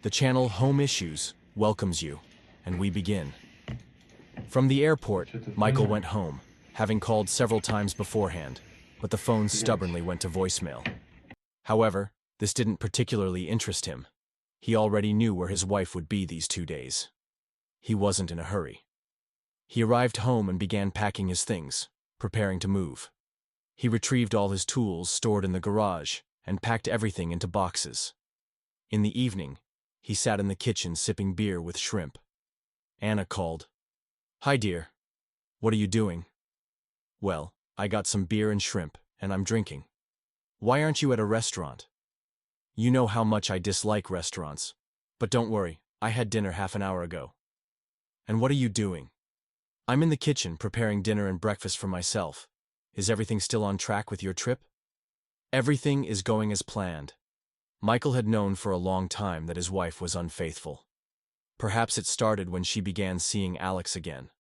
The channel Home Issues welcomes you, and we begin. From the airport, Michael went home, having called several times beforehand, but the phone stubbornly went to voicemail. However, this didn't particularly interest him. He already knew where his wife would be these 2 days. He wasn't in a hurry. He arrived home and began packing his things, preparing to move. He retrieved all his tools stored in the garage and packed everything into boxes. In the evening, he sat in the kitchen sipping beer with shrimp. Anna called. "Hi, dear. What are you doing?" "Well, I got some beer and shrimp, and I'm drinking." "Why aren't you at a restaurant?" "You know how much I dislike restaurants. But don't worry, I had dinner half an hour ago." "And what are you doing?" "I'm in the kitchen preparing dinner and breakfast for myself. Is everything still on track with your trip?" Everything is going as planned. Michael had known for a long time that his wife was unfaithful. Perhaps it started when she began seeing Alex again.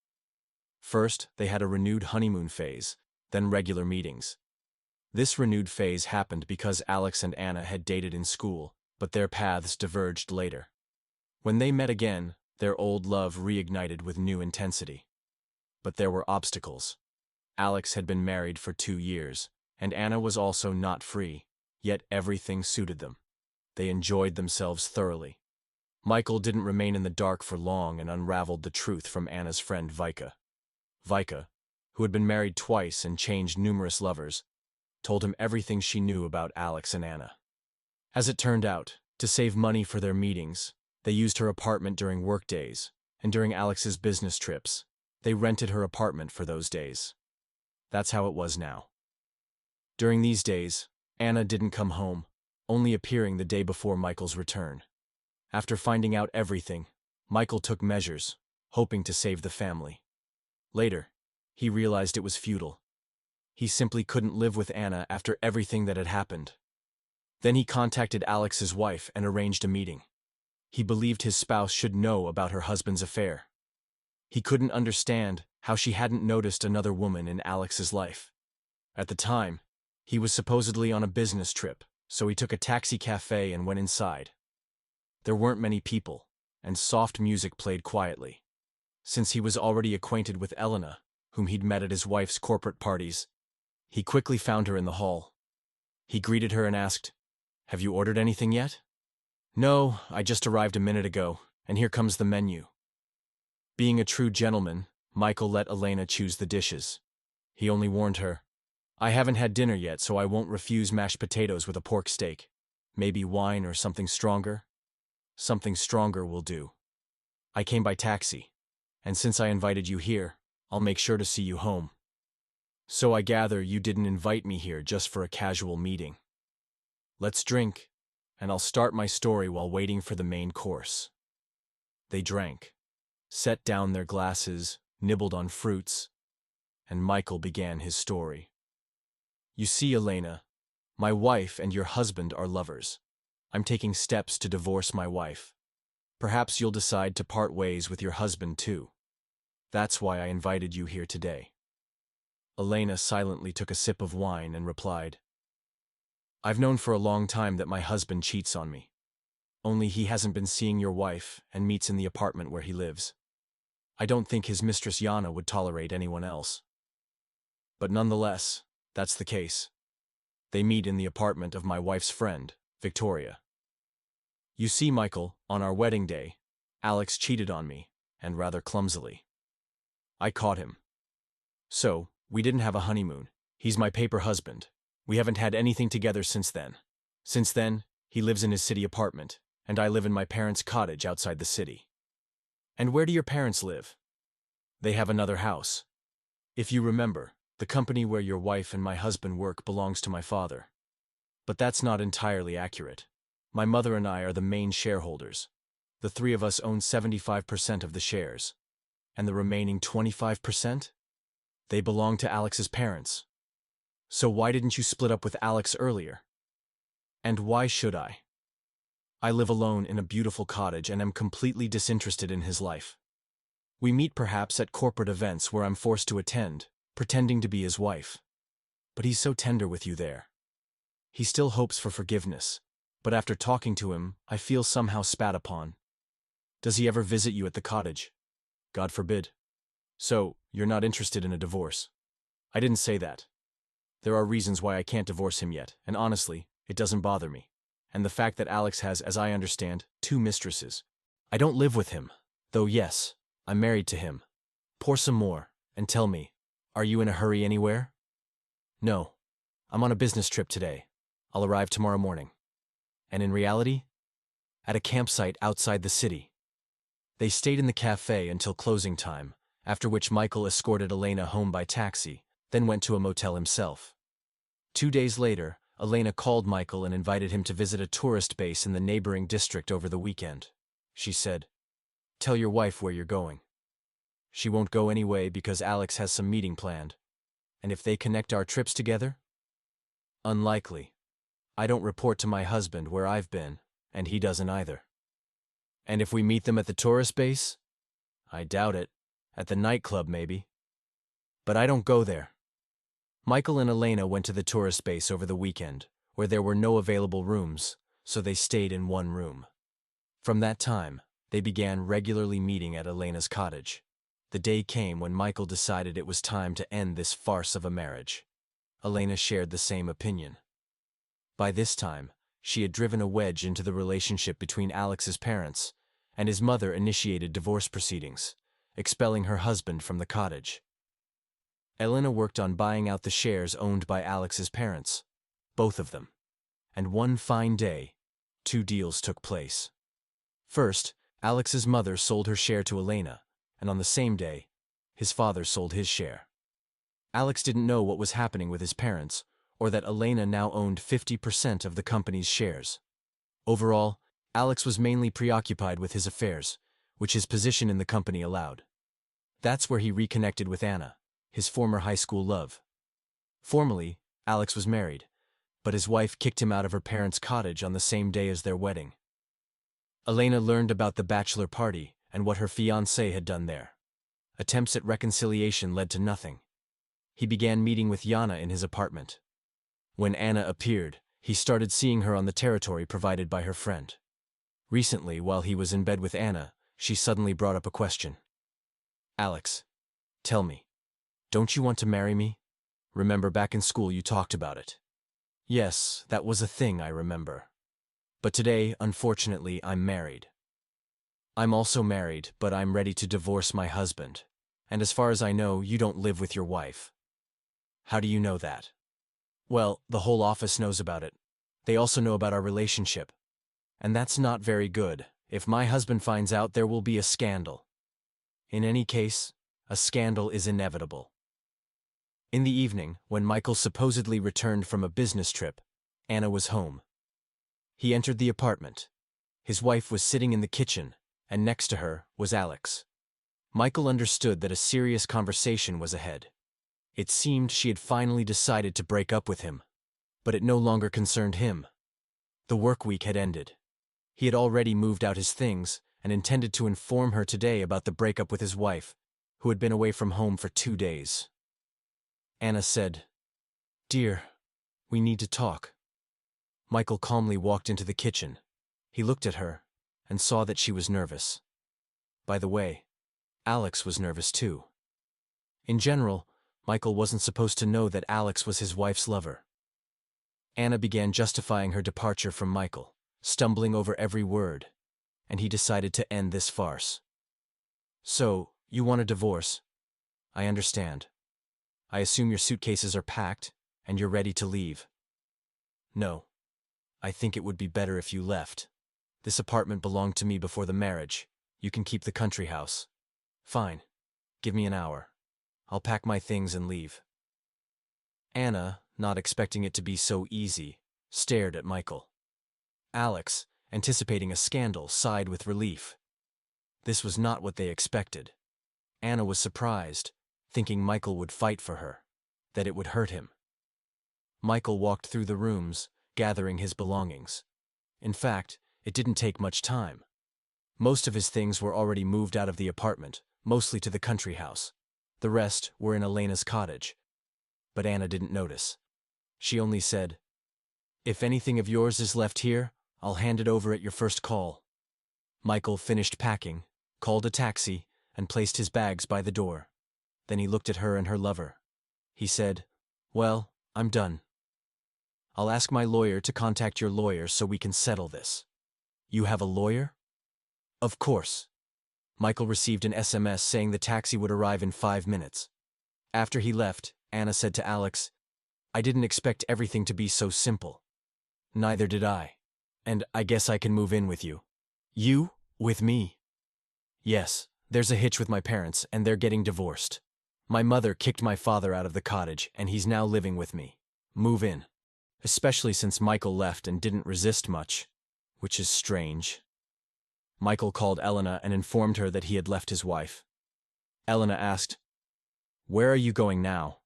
First, they had a renewed honeymoon phase, then regular meetings. This renewed phase happened because Alex and Anna had dated in school, but their paths diverged later. When they met again, their old love reignited with new intensity. But there were obstacles. Alex had been married for 2 years, and Anna was also not free, yet everything suited them. They enjoyed themselves thoroughly. Michael didn't remain in the dark for long and unraveled the truth from Anna's friend Vika. Vika, who had been married twice and changed numerous lovers, told him everything she knew about Alex and Anna. As it turned out, to save money for their meetings, they used her apartment during work days, and during Alex's business trips, they rented her apartment for those days. That's how it was now. During these days, Anna didn't come home, only appearing the day before Michael's return. After finding out everything, Michael took measures, hoping to save the family. Later, he realized it was futile. He simply couldn't live with Anna after everything that had happened. Then he contacted Alex's wife and arranged a meeting. He believed his spouse should know about her husband's affair. He couldn't understand how she hadn't noticed another woman in Alex's life. At the time, he was supposedly on a business trip, so he took a taxi cafe and went inside. There weren't many people, and soft music played quietly. Since he was already acquainted with Elena, whom he'd met at his wife's corporate parties, he quickly found her in the hall. He greeted her and asked, "Have you ordered anything yet?" "No, I just arrived a minute ago, and here comes the menu." Being a true gentleman, Michael let Elena choose the dishes. He only warned her, "I haven't had dinner yet, so I won't refuse mashed potatoes with a pork steak. Maybe wine or something stronger?" "Something stronger will do. I came by taxi, and since I invited you here, I'll make sure to see you home." "So I gather you didn't invite me here just for a casual meeting." "Let's drink, and I'll start my story while waiting for the main course." They drank, set down their glasses, nibbled on fruits, and Michael began his story. "You see, Elena, my wife and your husband are lovers. I'm taking steps to divorce my wife. Perhaps you'll decide to part ways with your husband too. That's why I invited you here today." Elena silently took a sip of wine and replied, "I've known for a long time that my husband cheats on me. Only he hasn't been seeing your wife and meets in the apartment where he lives. I don't think his mistress Yana would tolerate anyone else. But nonetheless, that's the case. They meet in the apartment of my wife's friend, Victoria. You see, Michael, on our wedding day, Alex cheated on me, and rather clumsily. I caught him. So, we didn't have a honeymoon. He's my paper husband. We haven't had anything together since then. Since then, he lives in his city apartment, and I live in my parents' cottage outside the city." "And where do your parents live?" "They have another house. If you remember, the company where your wife and my husband work belongs to my father. But that's not entirely accurate. My mother and I are the main shareholders. The 3 of us own 75% of the shares. And the remaining 25%? They belong to Alex's parents. So why didn't you split up with Alex earlier?" "And why should I? I live alone in a beautiful cottage and am completely disinterested in his life. We meet perhaps at corporate events where I'm forced to attend, pretending to be his wife. But he's so tender with you there. He still hopes for forgiveness, but after talking to him, I feel somehow spat upon. Does he ever visit you at the cottage? God forbid. So, you're not interested in a divorce? I didn't say that. There are reasons why I can't divorce him yet, and honestly, it doesn't bother me. And the fact that Alex has, as I understand, 2 mistresses. I don't live with him, though yes, I'm married to him. Pour some more, and tell me, are you in a hurry anywhere? No. I'm on a business trip today. I'll arrive tomorrow morning. And in reality? At a campsite outside the city. They stayed in the cafe until closing time, after which Michael escorted Elena home by taxi, then went to a motel himself. 2 days later, Elena called Michael and invited him to visit a tourist base in the neighboring district over the weekend. She said, "Tell your wife where you're going." She won't go anyway because Alex has some meeting planned. And if they connect our trips together? Unlikely. I don't report to my husband where I've been, and he doesn't either. And if we meet them at the tourist base? I doubt it. At the nightclub, maybe. But I don't go there. Michael and Elena went to the tourist base over the weekend, where there were no available rooms, so they stayed in one room. From that time, they began regularly meeting at Elena's cottage. The day came when Michael decided it was time to end this farce of a marriage. Elena shared the same opinion. By this time, she had driven a wedge into the relationship between Alex's parents, and his mother initiated divorce proceedings, expelling her husband from the cottage. Elena worked on buying out the shares owned by Alex's parents, both of them. And one fine day, 2 deals took place. First, Alex's mother sold her share to Elena, and on the same day, his father sold his share. Alex didn't know what was happening with his parents, or that Elena now owned 50% of the company's shares. Overall, Alex was mainly preoccupied with his affairs, which his position in the company allowed. That's where he reconnected with Anna, his former high school love. Formally, Alex was married, but his wife kicked him out of her parents' cottage on the same day as their wedding. Elena learned about the bachelor party and what her fiancé had done there. Attempts at reconciliation led to nothing. He began meeting with Yana in his apartment. When Anna appeared, he started seeing her on the territory provided by her friend. Recently, while he was in bed with Anna, she suddenly brought up a question. "Alex, tell me, don't you want to marry me? Remember back in school you talked about it." "Yes, that was a thing, I remember. But today, unfortunately, I'm married." "I'm also married, but I'm ready to divorce my husband. And as far as I know, you don't live with your wife." "How do you know that?" "Well, the whole office knows about it. They also know about our relationship. And that's not very good. If my husband finds out, there will be a scandal. In any case, a scandal is inevitable." In the evening, when Michael supposedly returned from a business trip, Anna was home. He entered the apartment. His wife was sitting in the kitchen, and next to her was Alex. Michael understood that a serious conversation was ahead. It seemed she had finally decided to break up with him, but it no longer concerned him. The work week had ended. He had already moved out his things and intended to inform her today about the breakup with his wife, who had been away from home for 2 days. Anna said, "Dear, we need to talk." Michael calmly walked into the kitchen. He looked at her and saw that she was nervous. By the way, Alex was nervous too. In general, Michael wasn't supposed to know that Alex was his wife's lover. Anna began justifying her departure from Michael, stumbling over every word, and he decided to end this farce. "So, you want a divorce? I understand. I assume your suitcases are packed, and you're ready to leave." "No. I think it would be better if you left. This apartment belonged to me before the marriage. You can keep the country house." "Fine. Give me an hour. I'll pack my things and leave." Anna, not expecting it to be so easy, stared at Michael. Alex, anticipating a scandal, sighed with relief. This was not what they expected. Anna was surprised, thinking Michael would fight for her, that it would hurt him. Michael walked through the rooms, gathering his belongings. In fact, it didn't take much time. Most of his things were already moved out of the apartment, mostly to the country house. The rest were in Elena's cottage. But Anna didn't notice. She only said, "If anything of yours is left here, I'll hand it over at your first call. Michael finished packing, called a taxi, and placed his bags by the door. Then he looked at her and her lover. He said, "Well, I'm done. I'll ask my lawyer to contact your lawyer so we can settle this." "You have a lawyer?" "Of course." Michael received an SMS saying the taxi would arrive in 5 minutes. After he left, Anna said to Alex, "I didn't expect everything to be so simple." "Neither did I. And I guess I can move in with you." "You? With me?" "Yes, there's a hitch with my parents, and they're getting divorced. My mother kicked my father out of the cottage, and he's now living with me. Move in." Especially since Michael left and didn't resist much, which is strange. Michael called Elena and informed her that he had left his wife. Elena asked, "Where are you going now?"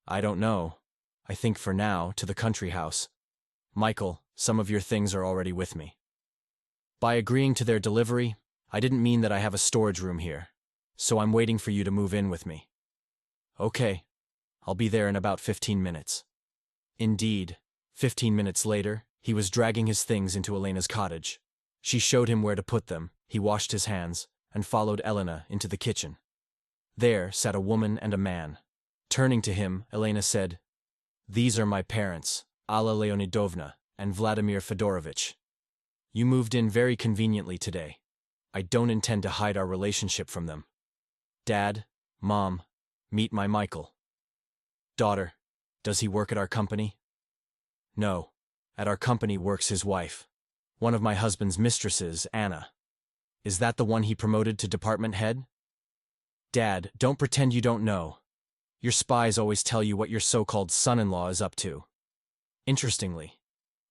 "I don't know. I think for now, to the country house." "Michael, some of your things are already with me. By agreeing to their delivery, I didn't mean that I have a storage room here, so I'm waiting for you to move in with me." "Okay. I'll be there in about 15 minutes. Indeed, 15 minutes later, he was dragging his things into Elena's cottage. She showed him where to put them, he washed his hands, and followed Elena into the kitchen. There sat a woman and a man. Turning to him, Elena said, "These are my parents, Alla Leonidovna and Vladimir Fedorovich. You moved in very conveniently today. I don't intend to hide our relationship from them. Dad, Mom, meet my Michael. Daughter, does he work at our company?" "No, at our company works his wife. One of my husband's mistresses, Anna. Is that the one he promoted to department head?" "Dad, don't pretend you don't know. Your spies always tell you what your so-called son-in-law is up to." "Interestingly.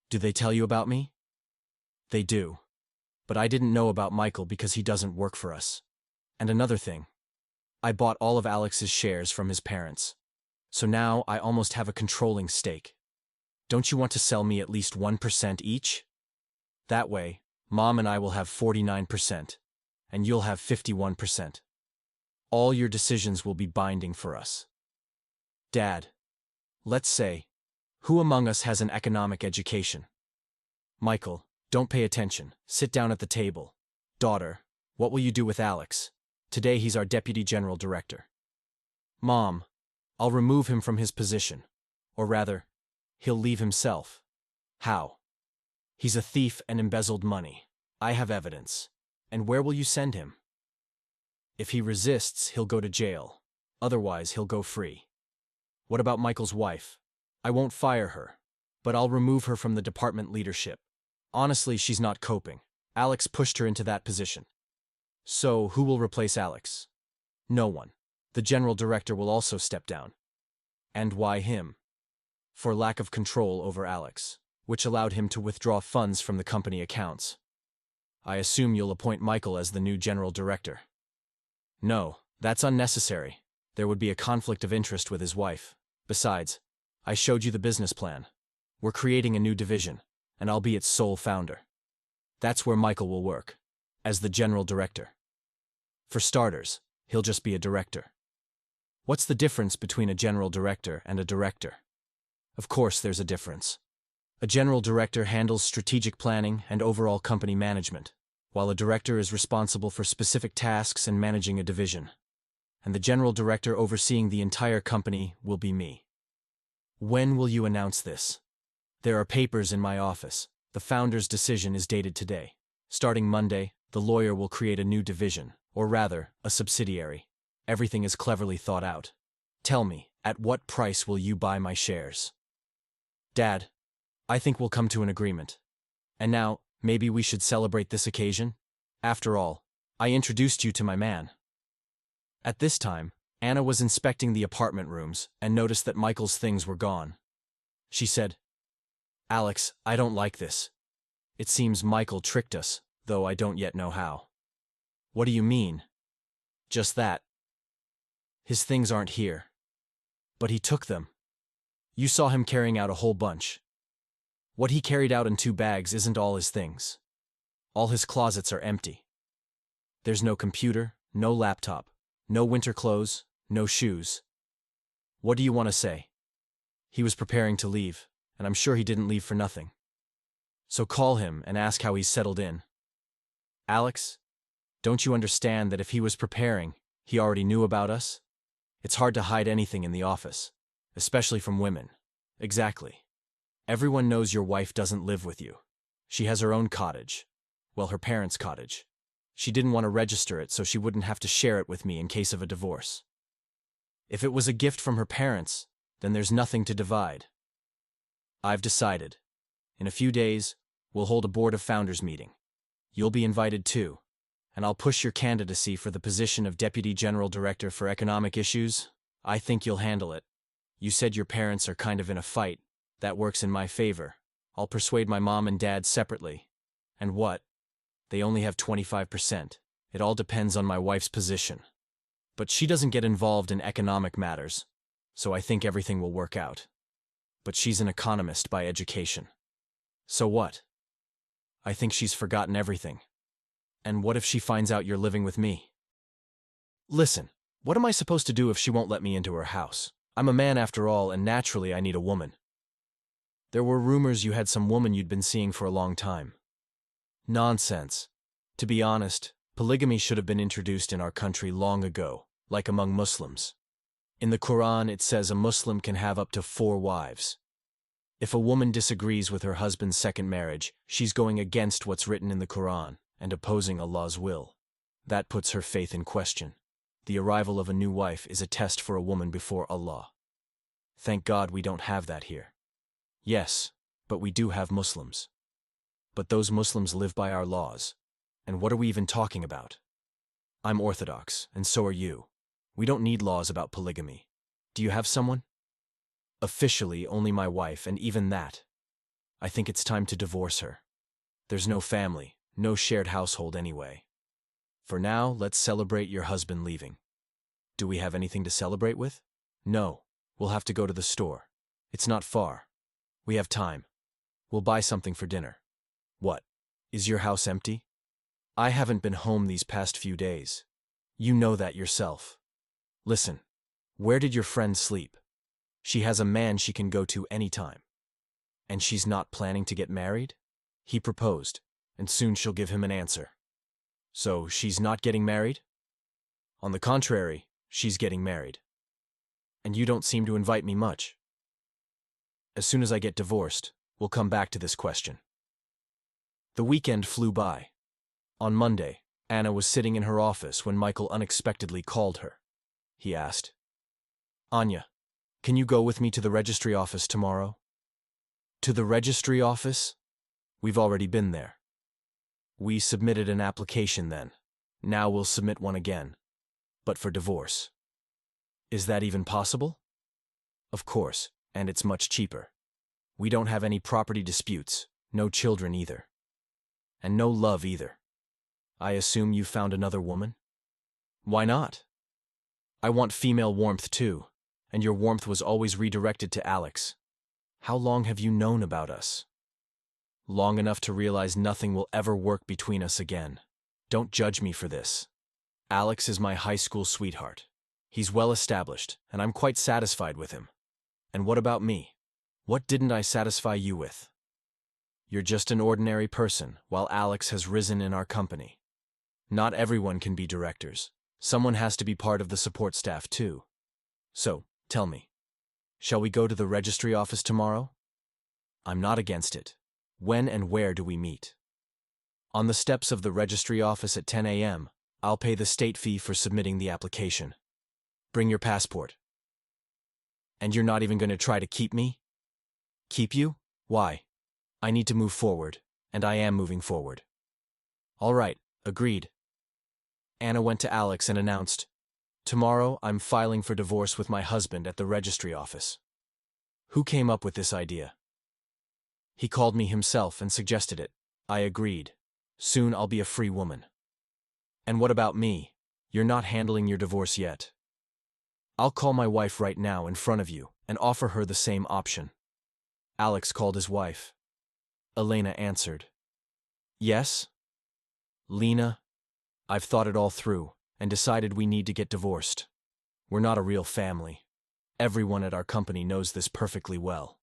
Do they tell you about me?" "They do. But I didn't know about Michael because he doesn't work for us. And another thing. I bought all of Alex's shares from his parents. So now I almost have a controlling stake. Don't you want to sell me at least 1% each? That way, Mom and I will have 49%, and you'll have 51%. All your decisions will be binding for us." "Dad, let's say, who among us has an economic education?" "Michael, don't pay attention. Sit down at the table. Daughter, what will you do with Alex? Today he's our deputy general director." "Mom, I'll remove him from his position. Or rather, he'll leave himself." "How?" "He's a thief and embezzled money. I have evidence. And where will you send him?" "If he resists, he'll go to jail. Otherwise, he'll go free." "What about Michael's wife?" "I won't fire her, but I'll remove her from the department leadership. Honestly, she's not coping. Alex pushed her into that position." "So, who will replace Alex?" "No one. The general director will also step down." "And why him?" "For lack of control over Alex, which allowed him to withdraw funds from the company accounts." "I assume you'll appoint Michael as the new general director." "No, that's unnecessary. There would be a conflict of interest with his wife. Besides, I showed you the business plan. We're creating a new division, and I'll be its sole founder. That's where Michael will work, as the general director. For starters, he'll just be a director." "What's the difference between a general director and a director?" "Of course there's a difference. A general director handles strategic planning and overall company management, while a director is responsible for specific tasks and managing a division. And the general director overseeing the entire company will be me." "When will you announce this?" "There are papers in my office. The founder's decision is dated today. Starting Monday, the lawyer will create a new division, or rather, a subsidiary. Everything is cleverly thought out. Tell me, at what price will you buy my shares?" "Dad, I think we'll come to an agreement. And now, maybe we should celebrate this occasion? After all, I introduced you to my man." At this time, Anna was inspecting the apartment rooms and noticed that Michael's things were gone. She said, "Alex, I don't like this. It seems Michael tricked us, though I don't yet know how." "What do you mean?" "Just that. His things aren't here." "But he took them. You saw him carrying out a whole bunch. What he carried out in 2 bags isn't all his things. All his closets are empty. There's no computer, no laptop, no winter clothes, no shoes. What do you want to say?" "He was preparing to leave, and I'm sure he didn't leave for nothing." So call him and ask how he's settled in. Alex, don't you understand that if he was preparing, he already knew about us? It's hard to hide anything in the office, especially from women. Exactly. Everyone knows your wife doesn't live with you. She has her own cottage. Well, her parents' cottage. She didn't want to register it so she wouldn't have to share it with me in case of a divorce. If it was a gift from her parents, then there's nothing to divide. I've decided. In a few days, we'll hold a Board of Founders meeting. You'll be invited too, and I'll push your candidacy for the position of Deputy General Director for Economic Issues. I think you'll handle it. You said your parents are kind of in a fight. That works in my favor. I'll persuade my mom and dad separately. And what? They only have 25%. It all depends on my wife's position. But she doesn't get involved in economic matters, so I think everything will work out. But she's an economist by education. So what? I think she's forgotten everything. And what if she finds out you're living with me? Listen, what am I supposed to do if she won't let me into her house? I'm a man after all, and naturally I need a woman. There were rumors you had some woman you'd been seeing for a long time. Nonsense. To be honest, polygamy should have been introduced in our country long ago, like among Muslims. In the Quran, it says a Muslim can have up to 4 wives. If a woman disagrees with her husband's second marriage, she's going against what's written in the Quran and opposing Allah's will. That puts her faith in question. The arrival of a new wife is a test for a woman before Allah. Thank God we don't have that here. Yes, but we do have Muslims. But those Muslims live by our laws. And what are we even talking about? I'm Orthodox, and so are you. We don't need laws about polygamy. Do you have someone? Officially, only my wife, and even that. I think it's time to divorce her. There's no family, no shared household anyway. For now, let's celebrate your husband leaving. Do we have anything to celebrate with? No, we'll have to go to the store. It's not far. We have time. We'll buy something for dinner. What? Is your house empty? I haven't been home these past few days. You know that yourself. Listen, where did your friend sleep? She has a man she can go to anytime. And she's not planning to get married? He proposed, and soon she'll give him an answer. So she's not getting married? On the contrary, she's getting married. And you don't seem to invite me much. As soon as I get divorced, we'll come back to this question. The weekend flew by. On Monday, Anna was sitting in her office when Michael unexpectedly called her. He asked, Anya, can you go with me to the registry office tomorrow? To the registry office? We've already been there. We submitted an application then. Now we'll submit one again. But for divorce. Is that even possible? Of course, and it's much cheaper. We don't have any property disputes, no children either. And no love either. I assume you found another woman? Why not? I want female warmth too, and your warmth was always redirected to Alex. How long have you known about us? Long enough to realize nothing will ever work between us again. Don't judge me for this. Alex is my high school sweetheart. He's well established, and I'm quite satisfied with him. And what about me? What didn't I satisfy you with? You're just an ordinary person, while Alex has risen in our company. Not everyone can be directors. Someone has to be part of the support staff too. So, tell me, shall we go to the registry office tomorrow? I'm not against it. When and where do we meet? On the steps of the registry office at 10 a.m., I'll pay the state fee for submitting the application. Bring your passport. And you're not even going to try to keep me? Keep you? Why? I need to move forward, and I am moving forward. All right, agreed. Anna went to Alex and announced, Tomorrow I'm filing for divorce with my husband at the registry office. Who came up with this idea? He called me himself and suggested it. I agreed. Soon I'll be a free woman. And what about me? You're not handling your divorce yet. I'll call my wife right now in front of you and offer her the same option. Alex called his wife. Elena answered. Yes? Lena, I've thought it all through and decided we need to get divorced. We're not a real family. Everyone at our company knows this perfectly well.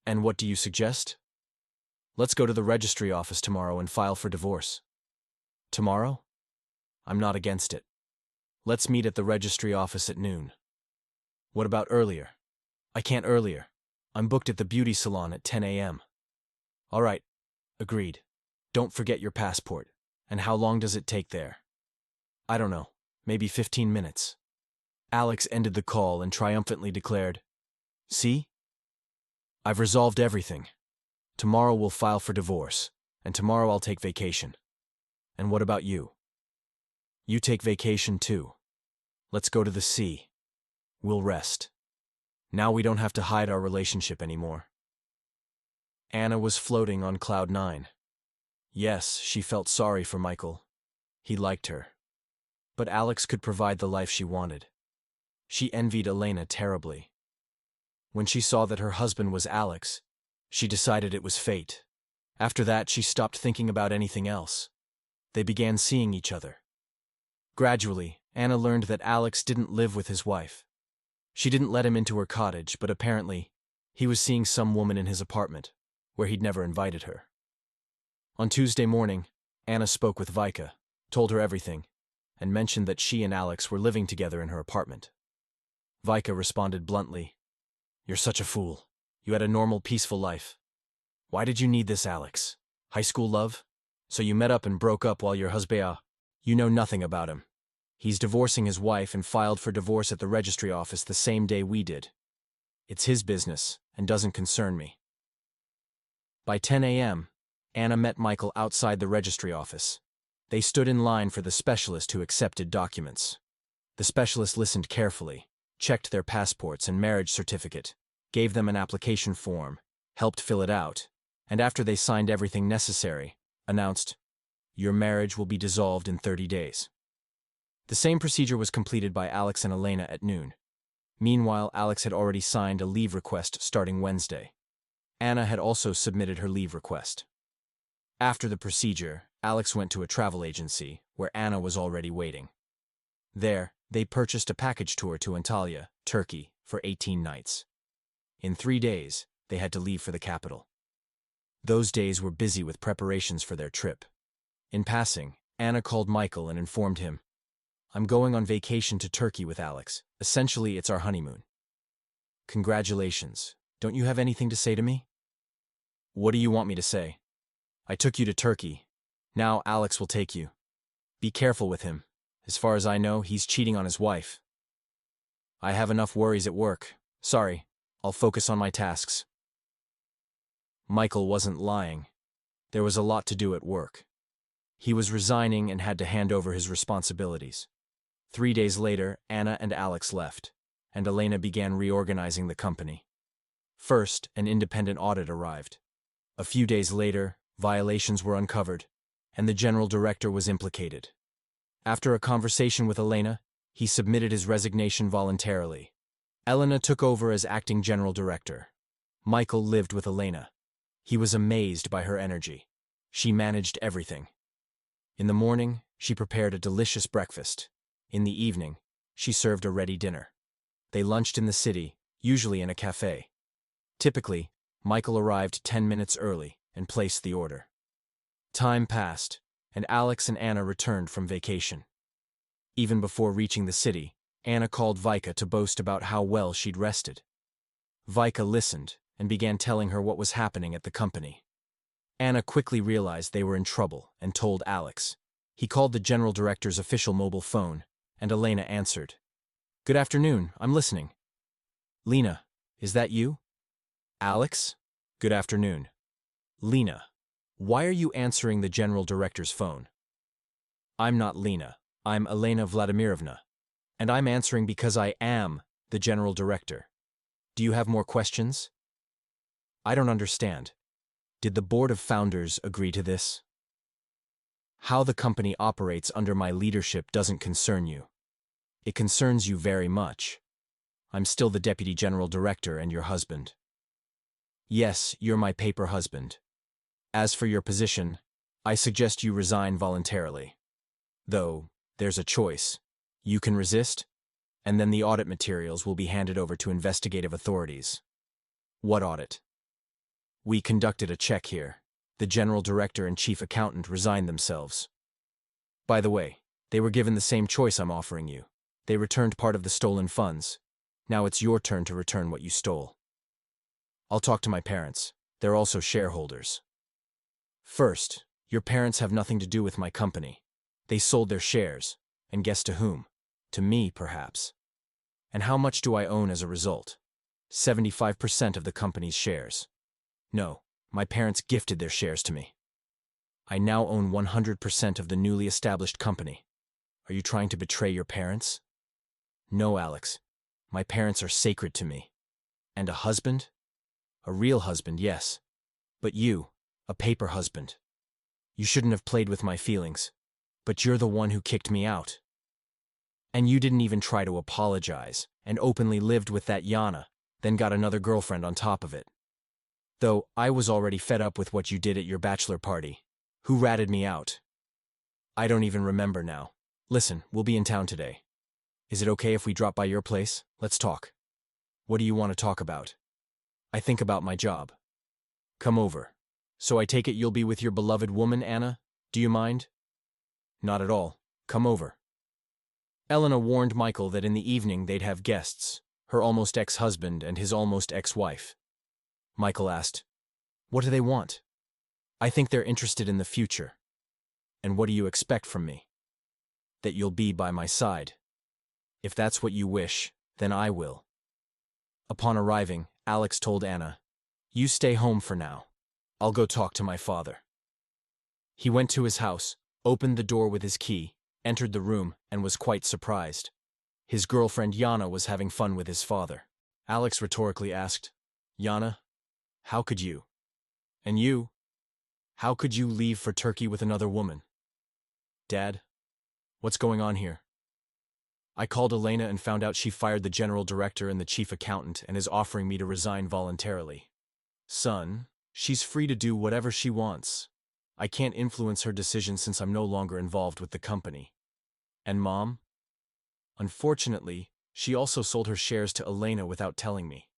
And what do you suggest? Let's go to the registry office tomorrow and file for divorce. Tomorrow? I'm not against it. Let's meet at the registry office at noon. What about earlier? I can't earlier. I'm booked at the beauty salon at 10 a.m. All right, agreed. Don't forget your passport. And how long does it take there? I don't know, maybe 15 minutes. Alex ended the call and triumphantly declared, "See? I've resolved everything. Tomorrow we'll file for divorce, and tomorrow I'll take vacation. And what about you? You take vacation too. Let's go to the sea. We'll rest. Now we don't have to hide our relationship anymore." Anna was floating on cloud 9. Yes, she felt sorry for Michael. He liked her. But Alex could provide the life she wanted. She envied Elena terribly. When she saw that her husband was Alex, she decided it was fate. After that, she stopped thinking about anything else. They began seeing each other. Gradually, Anna learned that Alex didn't live with his wife. She didn't let him into her cottage, but apparently, he was seeing some woman in his apartment, where he'd never invited her. On Tuesday morning, Anna spoke with Vika, told her everything, and mentioned that she and Alex were living together in her apartment. Vika responded bluntly, "You're such a fool. You had a normal, peaceful life. Why did you need this, Alex? High school love? So you met up and broke up while your husband. You know nothing about him. He's divorcing his wife and filed for divorce at the registry office the same day we did. It's his business and doesn't concern me." By 10 a.m., Anna met Michael outside the registry office. They stood in line for the specialist who accepted documents. The specialist listened carefully, checked their passports and marriage certificate, gave them an application form, helped fill it out, and after they signed everything necessary, announced, "Your marriage will be dissolved in 30 days. The same procedure was completed by Alex and Elena at noon. Meanwhile, Alex had already signed a leave request starting Wednesday. Anna had also submitted her leave request. After the procedure, Alex went to a travel agency, where Anna was already waiting. There, they purchased a package tour to Antalya, Turkey, for 18 nights. In 3 days, they had to leave for the capital. Those days were busy with preparations for their trip. In passing, Anna called Michael and informed him, "I'm going on vacation to Turkey with Alex. Essentially, it's our honeymoon." "Congratulations. Don't you have anything to say to me?" "What do you want me to say? I took you to Turkey. Now Alex will take you. Be careful with him. As far as I know, he's cheating on his wife." "I have enough worries at work. Sorry, I'll focus on my tasks." Michael wasn't lying. There was a lot to do at work. He was resigning and had to hand over his responsibilities. 3 days later, Anna and Alex left, and Elena began reorganizing the company. First, an independent audit arrived. A few days later, violations were uncovered, and the general director was implicated. After a conversation with Elena, he submitted his resignation voluntarily. Elena took over as acting general director. Michael lived with Elena. He was amazed by her energy. She managed everything. In the morning, she prepared a delicious breakfast. In the evening, she served a ready dinner. They lunched in the city, usually in a cafe. Typically, Michael arrived 10 minutes early and placed the order. Time passed, and Alex and Anna returned from vacation. Even before reaching the city, Anna called Vika to boast about how well she'd rested. Vika listened and began telling her what was happening at the company. Anna quickly realized they were in trouble and told Alex. He called the general director's official mobile phone, and Elena answered. "Good afternoon, I'm listening." "Lena, is that you?" "Alex? Good afternoon." "Lena, why are you answering the general director's phone?" "I'm not Lena, I'm Elena Vladimirovna, and I'm answering because I am the general director. Do you have more questions?" "I don't understand. Did the board of founders agree to this?" "How the company operates under my leadership doesn't concern you. It concerns you very much. I'm still the deputy general director and your husband." "Yes, you're my paper husband. As for your position, I suggest you resign voluntarily. Though, there's a choice. You can resist, and then the audit materials will be handed over to investigative authorities." "What audit?" "We conducted a check here. The general director and chief accountant resigned themselves. By the way, they were given the same choice I'm offering you. They returned part of the stolen funds. Now it's your turn to return what you stole. I'll talk to my parents. They're also shareholders. First, your parents have nothing to do with my company. They sold their shares. And guess to whom? To me, perhaps. And how much do I own as a result? 75% of the company's shares. No, my parents gifted their shares to me. I now own 100% of the newly established company. Are you trying to betray your parents? No, Alex. My parents are sacred to me. And a husband? A real husband, yes. But you, a paper husband. You shouldn't have played with my feelings. But you're the one who kicked me out. And you didn't even try to apologize, and openly lived with that Yana, then got another girlfriend on top of it. Though I was already fed up with what you did at your bachelor party. Who ratted me out? I don't even remember now. Listen, we'll be in town today. Is it okay if we drop by your place? Let's talk. What do you want to talk about? I think about my job. Come over. So I take it you'll be with your beloved woman, Anna? Do you mind? Not at all. Come over. Elena warned Michael that in the evening they'd have guests, her almost ex-husband and his almost ex-wife. Michael asked, "What do they want?" "I think they're interested in the future." "And what do you expect from me?" "That you'll be by my side." "If that's what you wish, then I will." Upon arriving, Alex told Anna, "You stay home for now. I'll go talk to my father." He went to his house, opened the door with his key, entered the room, and was quite surprised. His girlfriend Yana was having fun with his father. Alex rhetorically asked, "Yana, how could you? And you? How could you leave for Turkey with another woman?" "Dad, what's going on here?" "I called Elena and found out she fired the general director and the chief accountant and is offering me to resign voluntarily." "Son, she's free to do whatever she wants. I can't influence her decision since I'm no longer involved with the company." "And Mom?" "Unfortunately, she also sold her shares to Elena without telling me."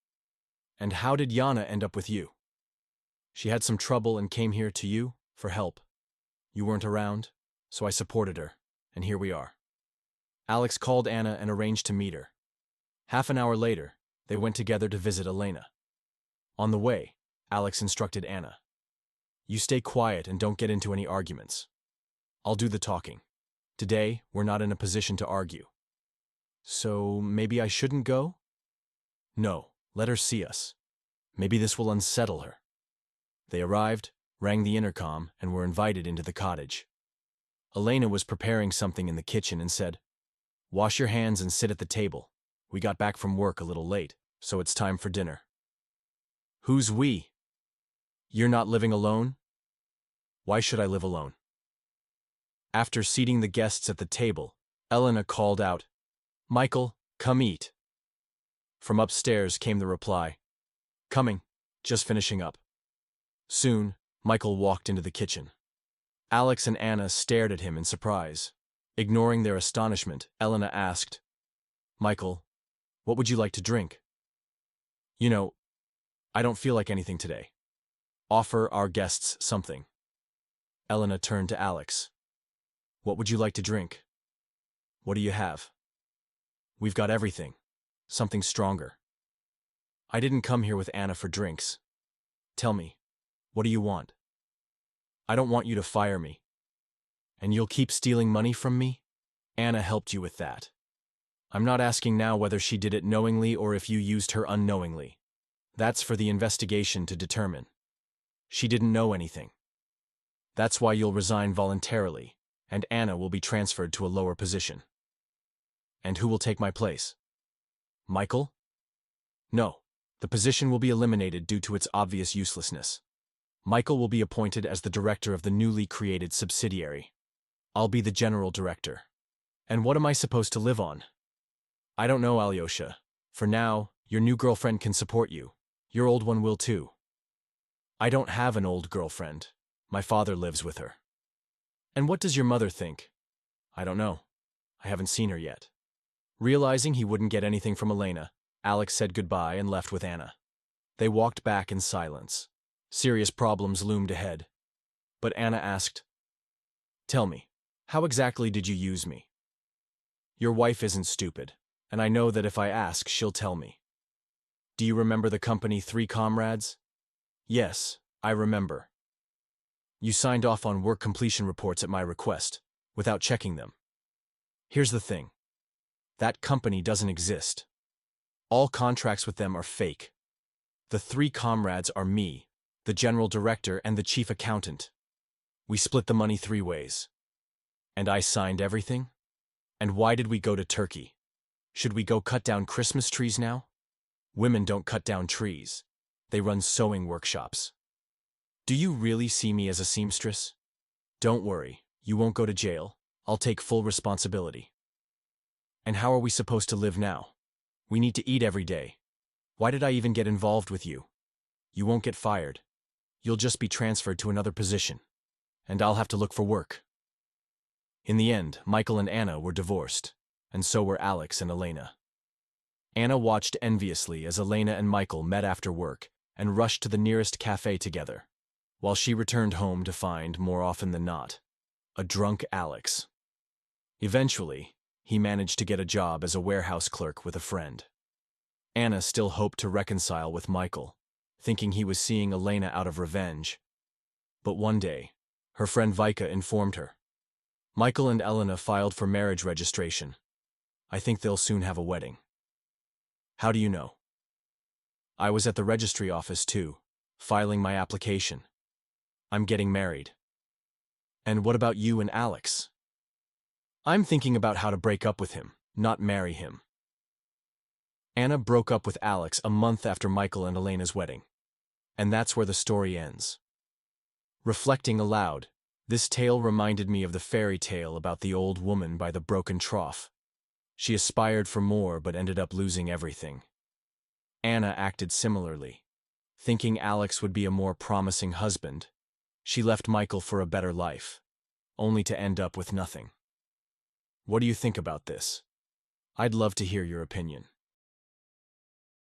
"And how did Yana end up with you?" "She had some trouble and came here to you for help. You weren't around, so I supported her, and here we are." Alex called Anna and arranged to meet her. Half an hour later, they went together to visit Elena. On the way, Alex instructed Anna, "You stay quiet and don't get into any arguments. I'll do the talking. Today, we're not in a position to argue." "So maybe I shouldn't go?" "No, let her see us. Maybe this will unsettle her." They arrived, rang the intercom, and were invited into the cottage. Elena was preparing something in the kitchen and said, "Wash your hands and sit at the table. We got back from work a little late, so it's time for dinner." "Who's we?" "You're not living alone?" "Why should I live alone?" After seating the guests at the table, Elena called out, "Michael, come eat." From upstairs came the reply, "Coming, just finishing up." Soon, Michael walked into the kitchen. Alex and Anna stared at him in surprise. Ignoring their astonishment, Elena asked, "Michael, what would you like to drink?" "You know, I don't feel like anything today. Offer our guests something." Elena turned to Alex. "What would you like to drink?" "What do you have?" "We've got everything. Something stronger." "I didn't come here with Anna for drinks. Tell me, what do you want?" "I don't want you to fire me." "And you'll keep stealing money from me?" "Anna helped you with that. I'm not asking now whether she did it knowingly or if you used her unknowingly. That's for the investigation to determine. She didn't know anything. That's why you'll resign voluntarily, and Anna will be transferred to a lower position." "And who will take my place?" "Michael?" "No, the position will be eliminated due to its obvious uselessness. Michael will be appointed as the director of the newly created subsidiary. I'll be the general director. And what am I supposed to live on?" "I don't know, Alyosha. For now, your new girlfriend can support you. Your old one will too." "I don't have an old girlfriend. My father lives with her." "And what does your mother think?" "I don't know. I haven't seen her yet." Realizing he wouldn't get anything from Elena, Alex said goodbye and left with Anna. They walked back in silence. Serious problems loomed ahead. But Anna asked, "Tell me, how exactly did you use me? Your wife isn't stupid, and I know that if I ask, she'll tell me. Do you remember the company Three Comrades?" "Yes, I remember. You signed off on work completion reports at my request, without checking them. Here's the thing. That company doesn't exist. All contracts with them are fake. The Three Comrades are me, the general director, and the chief accountant. We split the money 3 ways. And I signed everything? And why did we go to Turkey? Should we go cut down Christmas trees now? Women don't cut down trees. They run sewing workshops. Do you really see me as a seamstress? Don't worry, you won't go to jail. I'll take full responsibility. And how are we supposed to live now? We need to eat every day. Why did I even get involved with you? You won't get fired. You'll just be transferred to another position. And I'll have to look for work." In the end, Michael and Anna were divorced, and so were Alex and Elena. Anna watched enviously as Elena and Michael met after work and rushed to the nearest cafe together, while she returned home to find, more often than not, a drunk Alex. Eventually, he managed to get a job as a warehouse clerk with a friend. Anna still hoped to reconcile with Michael, thinking he was seeing Elena out of revenge. But one day, her friend Vika informed her. "Michael and Elena filed for marriage registration. I think they'll soon have a wedding." "How do you know?" "I was at the registry office too, filing my application. I'm getting married." "And what about you and Alex?" "I'm thinking about how to break up with him, not marry him." Anna broke up with Alex a month after Michael and Elena's wedding. And that's where the story ends. Reflecting aloud, this tale reminded me of the fairy tale about the old woman by the broken trough. She aspired for more but ended up losing everything. Anna acted similarly. Thinking Alex would be a more promising husband, she left Michael for a better life, only to end up with nothing. What do you think about this? I'd love to hear your opinion.